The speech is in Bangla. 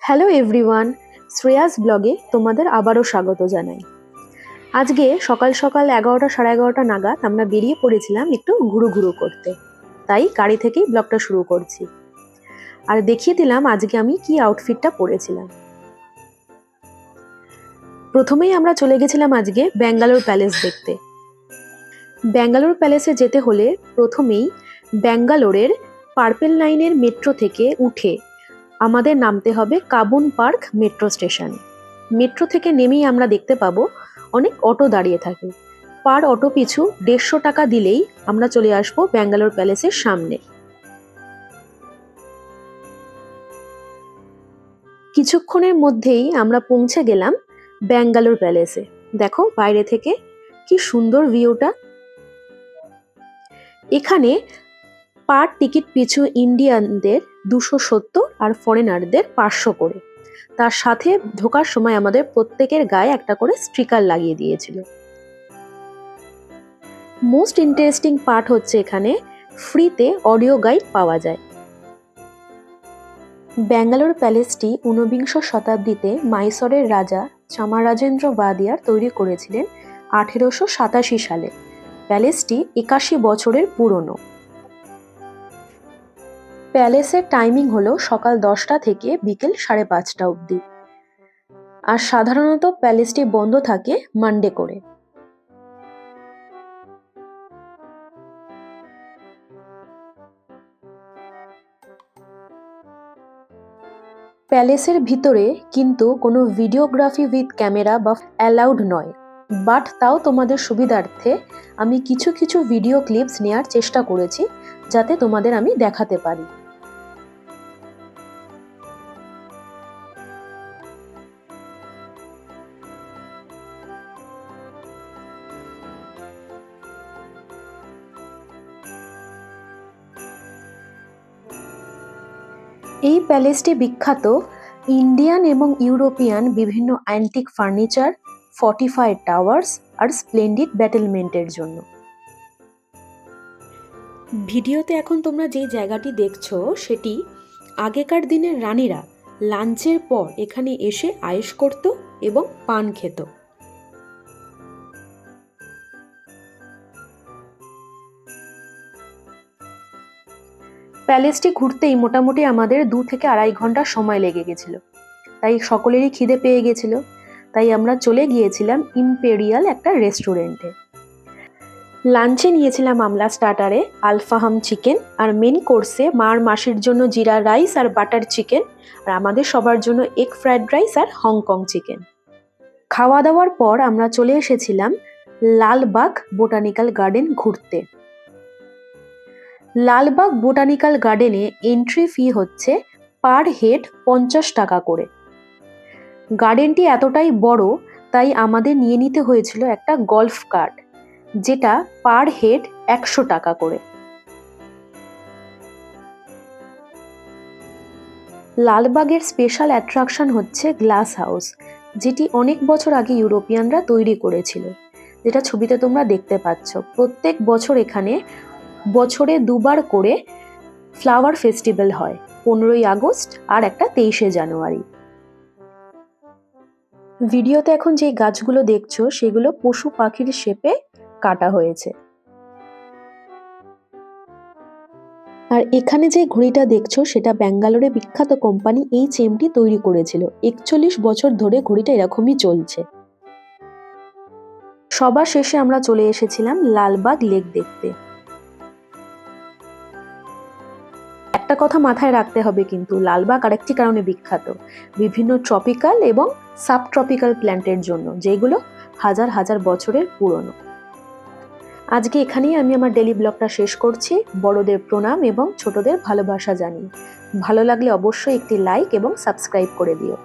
হ্যালো এভরিওয়ান, শ্রেয়াস ব্লগে তোমাদের আবারও স্বাগত জানাই। আজকে সকাল সকাল 11টা সাড়ে 11টা নাগাদ আমরা বেরিয়ে পড়েছিলাম একটু ঘুরু করতে, তাই গাড়ি থেকেই ব্লগটা শুরু করছি। আর দেখিয়ে দিলাম আজকে আমি কি আউটফিটটা পরেছিলাম। প্রথমেই আমরা চলে গেছিলাম আজকে ব্যাঙ্গালোর প্যালেস দেখতে। ব্যাঙ্গালোর প্যালেসে যেতে হলে প্রথমেই ব্যাঙ্গালোরের পার্পেল লাইনের মেট্রো থেকে উঠে আমাদের নামতে হবে কাবুন পার্ক মেট্রো স্টেশনে। মেট্রো থেকে নেমেই আমরা দেখতে পাবো অনেক অটো দাঁড়িয়ে থাকে। পার অটো পিছু 150 টাকা দিলেই আমরা চলে আসবো ব্যাঙ্গালোর প্যালেসের সামনে। কিছুক্ষণের মধ্যেই আমরা পৌঁছে গেলাম ব্যাঙ্গালোর প্যালেসে। দেখো বাইরে থেকে কি সুন্দর ভিউটা। এখানে পার টিকিট পিছু ইন্ডিয়ানদের 270 আর ফরেনারদের 500 করে। তার সাথে ঢোকার সময় আমাদের প্রত্যেকের গায়ে একটা করে স্টিকার লাগিয়ে দিয়েছিল। মোস্ট ইন্টারেস্টিং পার্ট হচ্ছে এখানে ফ্রিতে অডিও গাইড পাওয়া যায়। ব্যাঙ্গালোর প্যালেসটি 19বিংশ শতাব্দীতে মাইসরের রাজা চামারাজেন্দ্র বাদিয়ার তৈরি করেছিলেন 1887 সালে। প্যালেসটি 81 বছরের পুরনো। প্যালেসের টাইমিং হলো সকাল 10টা থেকে বিকেল 5:30 অবধি। আর সাধারণত প্যালেসটি বন্ধ থাকে মানডে করে। প্যালেসের ভিতরে কিন্তু কোনো ভিডিওগ্রাফি উইথ ক্যামেরা বা অ্যালাউড নয়, বাট তাও তোমাদের সুবিধার্থে আমি কিছু কিছু ভিডিও ক্লিপস নেওয়ার চেষ্টা করেছি, যাতে তোমাদের আমি দেখাতে পারি। এই প্যালেসটি বিখ্যাত ইন্ডিয়ান এবং ইউরোপিয়ান বিভিন্ন অ্যান্টিক ফার্নিচার, ফর্টিফাইড টাওয়ার্স আর স্প্লেন্ডিড ব্যাটেলমেন্টের জন্য। ভিডিওতে এখন তোমরা যেই জায়গাটি দেখছো সেটি আগেকার দিনের রানীরা লাঞ্চের পর এখানে এসে আয়েশ করত এবং পান খেত। প্যালেসটি ঘুরতেই মোটামুটি আমাদের 2 থেকে 2.5 ঘন্টা সময় লেগে গেছিল। তাই সকলেরই খিদে পেয়ে গেছিল, তাই আমরা চলে গিয়েছিলাম ইম্পেরিয়াল একটা রেস্টুরেন্টে। লাঞ্চে নিয়েছিলাম আমরা স্টার্টারে আলফাহাম চিকেন, আর মেন কোর্সে মার মাসির জন্য জিরা রাইস আর বাটার চিকেন, আর আমাদের সবার জন্য এগ ফ্রাইড রাইস আর হংকং চিকেন। খাওয়া দাওয়ার পর আমরা চলে এসেছিলাম লালবাগ বোটানিক্যাল গার্ডেন ঘুরতে। লালবাগ বোটানিক্যাল গার্ডেনে এন্ট্রি ফি হচ্ছে পার হেড 50 টাকা করে। গার্ডেনটি এতটাই বড় তাই আমাদের নিয়ে নিতে হয়েছিল একটা গল্ফ কার্ট, যেটা পার হেড 100 টাকা করে। লালবাগের স্পেশাল অ্যাট্রাকশন হচ্ছে গ্লাস হাউস, যেটি অনেক বছর আগে ইউরোপিয়ানরা তৈরি করেছিল, যেটা ছবিতে তোমরা দেখতে পাচ্ছ। প্রত্যেক বছর এখানে বছরে 2বার করে ফ্লাওয়ার ফেস্টিভ্যাল হয়, 15ই আগস্ট আর একটা 23শে জানুয়ারি। ভিডিওতে এখন যে গাছগুলো দেখছো সেগুলো পশু পাখির শেপে কাটা হয়েছে। আর এখানে যে ঘড়িটা দেখছো সেটা ব্যাঙ্গালোরে বিখ্যাত কোম্পানি HMT তৈরি করেছিল। 41 বছর ধরে ঘড়িটা এরকমই চলছে। সবার শেষে আমরা চলে এসেছিলাম লালবাগ লেক দেখতে। একটা কথা মাথায় রাখতে হবে কিন্তু, লালবাগ আরেকটি কারণে বিখ্যাত, বিভিন্ন ট্রপিক্যাল এবং সাবট্রপিক্যাল প্ল্যান্টের জন্য, যেগুলো হাজার হাজার বছরের পুরনো। আজকে এখানেই আমি আমার ডেলি ব্লগটা শেষ করছি। বড়দের প্রণাম এবং ছোটদের ভালোবাসা জানিয়ে। ভালো লাগলে অবশ্যই একটি লাইক এবং সাবস্ক্রাইব করে দিও।